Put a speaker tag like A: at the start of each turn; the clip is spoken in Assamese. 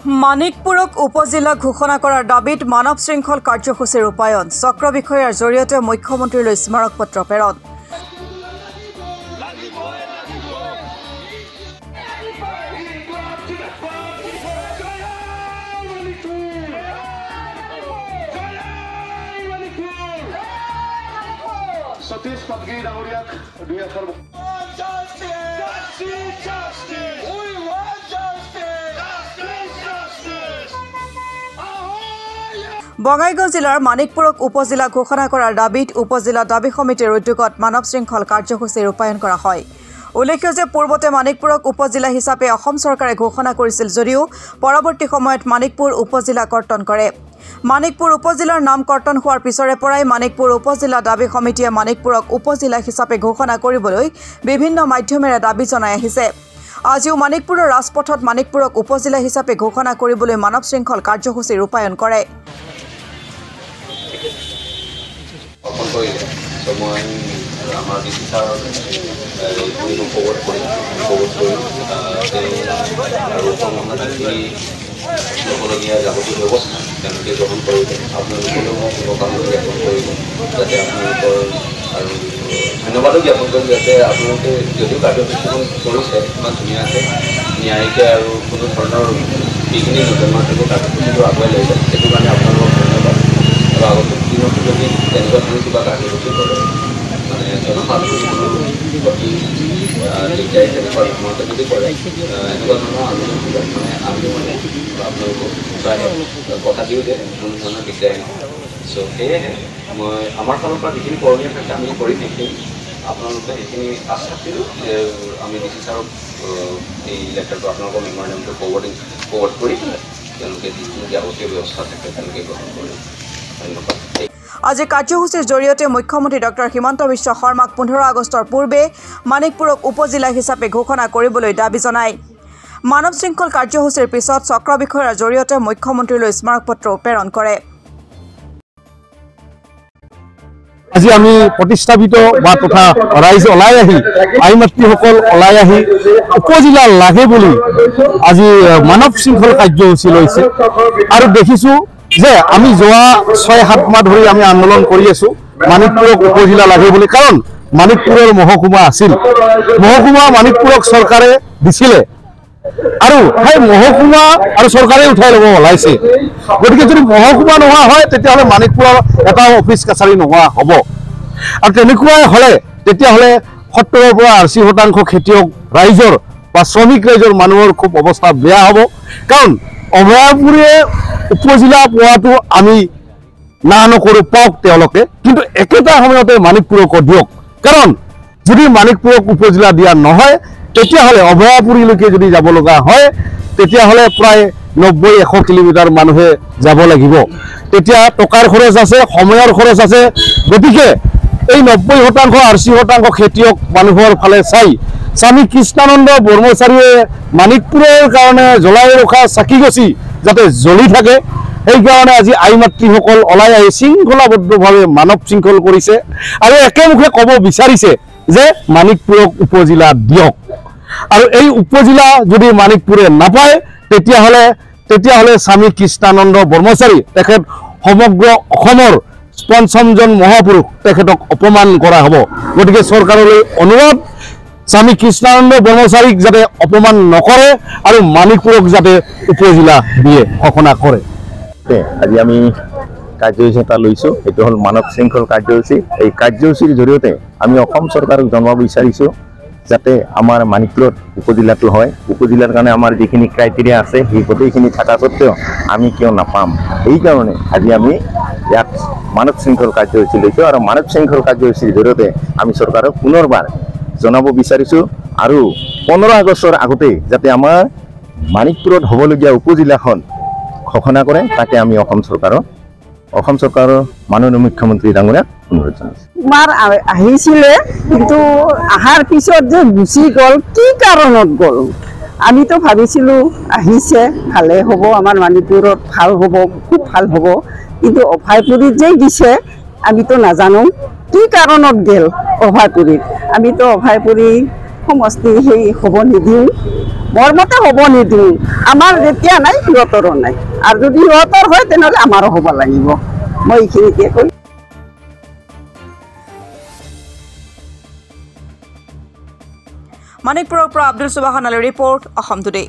A: মানিকপুৰক উপজিলা ঘোষণা কৰাৰ দাবীত মানৱ শৃংখল কাৰ্যসূচী ৰূপায়ণ চক্ৰ বিষয়াৰ জৰিয়তে মুখ্যমন্ত্ৰীলৈ স্মাৰক পত্ৰ প্ৰেৰণ
B: सतीश पदगी डांगरिया
A: বঙাইগাঁও জিলাৰ মানিকপুৰক উপজিলা ঘোষণা কৰাৰ দাবীত উপজিলা দাবী সমিতিৰ উদ্যোগত মানৱ শৃংখল কাৰ্যসূচী ৰূপায়ণ কৰা হয়। উল্লেখ্য যে পূৰ্বতে মানিকপুৰক উপজিলা হিচাপে অসম চৰকাৰে ঘোষণা কৰিছিল যদিও পৰৱৰ্তী সময়ত মানিকপুৰ উপজিলা কৰ্তন কৰে। মানিকপুৰ উপজিলাৰ নাম কৰ্তন হোৱাৰ পিছৰে পৰাই মানিকপুৰ উপজিলা দাবী সমিতিয়ে মানিকপুৰক উপজিলা হিচাপে ঘোষণা কৰিবলৈ বিভিন্ন মাধ্যমেৰে দাবী জনাই আহিছে। আজিও মানিকপুৰৰ ৰাজপথত মানিকপুৰক উপজিলা হিচাপে ঘোষণা কৰিবলৈ মানৱ শৃংখল কাৰ্যসূচী ৰূপায়ণ কৰে।
C: আমাৰ বিচিতাৰ উপভোগ আৰু ল'বলগীয়া যাৱতীয় ব্যৱস্থা তেওঁলোকে গ্ৰহণ কৰিলে আপোনালোকলৈও মই শুভকামনা জ্ঞাপন কৰিলোঁ যাতে আপোনালোকৰ আৰু ধন্যবাদো জ্ঞাপন কৰিলোঁ যাতে আপোনালোকে যদিও কাৰ্যসূচীখন কৰিছে ইমান ধুনীয়াকৈ ন্যায়িকে আৰু কোনো ধৰণৰ বিঘিনি নজনোৱাকৈ কাৰ্যসূচীটো আগুৱাই লৈ যায় সেইটো কাৰণে আপোনালোকক ধন্যবাদ আৰু আগন্তুক দিনতো যদি তেনেকুৱা ধৰণৰ কিবা কাৰ্যসূচী কৰে মানে জনসাধাৰণৰ প্ৰতি দিগদাৰী তেনেকুৱা ধৰণতে যদি কৰে এনেকুৱা ধৰণৰ আন্দোলন মানে আমি মানে আপোনালোকক কথা দিওঁ যে কোনো ধৰণৰ দিগদাৰী নহয়। চ' সেয়েহে মই আমাৰ ফালৰ পৰা যিখিনি কৰণীয় থাকে আমি কৰি থাকিম আপোনালোকে সেইখিনি আশা দিলোঁ যে আমি ডিচি ছাৰক এই লেটাৰটো আপোনালোকৰ মেম'ৰেণ্ডামটো ফৰৱাৰ্ড কৰি পেলাই তেওঁলোকে যিখিনি যাৱতীয় ব্যৱস্থা থাকে তেওঁলোকে গ্ৰহণ কৰে। ধন্যবাদ।
A: আজি কাৰ্যসূচীৰ জৰিয়তে মুখ্যমন্ত্ৰী ডক্টৰ হিমন্ত বিশ্ব শৰ্মাক 15 আগষ্টৰ পূৰ্বে মানিকপুৰক উপজিলা হিচাপে ঘোষণা কৰিবলৈ দাবী জনায়। মানৱ শৃংখল কাৰ্যসূচীৰ পিছত চক্ৰ বিষয়াৰ জৰিয়তে মুখ্যমন্ত্ৰীলৈ স্মাৰক পত্ৰ প্ৰেৰণ কৰে।
D: আজি আমি প্ৰতিষ্ঠাপিত বা তথা ৰাইজ ওলাই আহি আই মাতৃসকল ওলাই আহি উপজিলা লাগে বুলি আজি মানৱ শৃংখল কাৰ্যসূচী লৈছে আৰু দেখিছোঁ যে আমি যোৱা 6-7 মাহ ধৰি আমি আন্দোলন কৰি আছোঁ মানিকপুৰক উপজিলা লাগে বুলি কাৰণ মানিকপুৰৰ মহকুমা আছিল মহকুমা মানিকপুৰক চৰকাৰে দিছিলে আৰু সেই মহকুমা আৰু চৰকাৰে উঠাই ল'ব ওলাইছে গতিকে যদি মহকুমা নোহোৱা হয় তেতিয়াহ'লে মানিকপুৰৰ এটা অফিচ কাছাৰী নোহোৱা হ'ব আৰু তেনেকুৱাই হ'লে তেতিয়াহ'লে 70ৰ পৰা 80% খেতিয়ক ৰাইজৰ বা শ্ৰমিক ৰাইজৰ মানুহৰ খুব অৱস্থা বেয়া হ'ব কাৰণ অভয়াপুৰীয়ে উপজিলা পোৱাটো আমি না নকৰোঁ পাওক তেওঁলোকে কিন্তু একেটা সময়তে মানিকপুৰকো দিয়ক কাৰণ যদি মানিকপুৰক উপজিলা দিয়া নহয় তেতিয়াহ'লে অভয়াপুৰীলৈকে যদি যাব লগা হয় তেতিয়াহ'লে প্ৰায় 90-100 কিলোমিটাৰ মানুহে যাব লাগিব তেতিয়া টকাৰ খৰচ আছে সময়ৰ খৰচ আছে গতিকে এই 90% 80% খেতিয়ক মানুহৰ ফালে চাই স্বামী কৃষ্ণানন্দ ব্ৰহ্মচাৰীয়ে মানিকপুৰৰ কাৰণে জ্বলাই ৰখা চাকিগছি যাতে জ্বলি থাকে সেইকাৰণে আজি আই মাতৃসকল ওলাই আহি শৃংখলাবদ্ধভাৱে মানৱ শৃংখল কৰিছে আৰু একেমুখে ক'ব বিচাৰিছে যে মানিকপুৰক উপজিলা দিয়ক আৰু এই উপজিলা যদি মানিকপুৰে নাপায় তেতিয়াহ'লে স্বামী কৃষ্ণানন্দ ব্ৰহ্মচাৰী তেখেত সমগ্ৰ অসমৰ ৫জন মহাপুৰুষ তেখেতক অপমান কৰা হ'ব গতিকে চৰকাৰলৈ অনুৰোধ স্বামী কৃষ্ণানন্দ ব্ৰহ্মচাৰীক যাতে অপমান নকৰে আৰু মানিকপুৰক যাতে উপজিলা দিয়ে ঘোষণা কৰে।
E: আজি আমি কাৰ্যসূচী এটা লৈছোঁ এইটো হ'ল মানৱ শৃংখল কাৰ্যসূচী এই কাৰ্যসূচীৰ জৰিয়তে আমি অসম চৰকাৰক জনাব বিচাৰিছোঁ যাতে আমাৰ মানিকপুৰত উপজিলাটো হয় উপজিলাৰ কাৰণে আমাৰ যিখিনি ক্ৰাইটেৰিয়া আছে সেই গোটেইখিনি থকা সত্ত্বেও আমি কিয় নাপাম সেইকাৰণে আজি আমি ইয়াত মানৱ শৃংখল কাৰ্যসূচী লৈছোঁ আৰু মানৱ শৃংখল কাৰ্যসূচীৰ জৰিয়তে আমি চৰকাৰক পুনৰবাৰ জনাব বিচাৰিছোঁ আৰু 15 আগষ্টৰ আগতে যাতে আমাৰ মানিকপুৰত হ'বলগীয়া উপজিলাখন ঘোষণা কৰে তাকে আমি অসম চৰকাৰৰ মাননীয় মুখ্যমন্ত্ৰী ডাঙৰীয়াক অনুৰোধ জনাইছোঁ।
F: তোমাৰ আহিছিলে কিন্তু অহাৰ পিছত যে গুচি গ'ল কি কাৰণত গ'ল আমিতো ভাবিছিলোঁ আহিছে ভালে হ'ব আমাৰ মানিকপুৰত ভাল হ'ব খুব ভাল হ'ব কিন্তু অভয়পুৰীত যে দিছে আমিতো নাজানো কি কাৰণত গ'ল অভয়পুৰীত আমিতো অভয়পুৰী সমষ্টি সেই হ'ব নিদিওঁ মোৰ মতে হ'ব নিদিওঁ আমাৰ যেতিয়া নাই সিহঁতৰো নাই আৰু যদি সিহঁতৰ হয় তেনেহ'লে আমাৰো হ'ব লাগিব মই এইখিনিকে কৈ
A: মানিকপুৰৰ পৰা আব্দুল সুবাহান আলীৰ ৰিপৰ্ট অসম টুডে।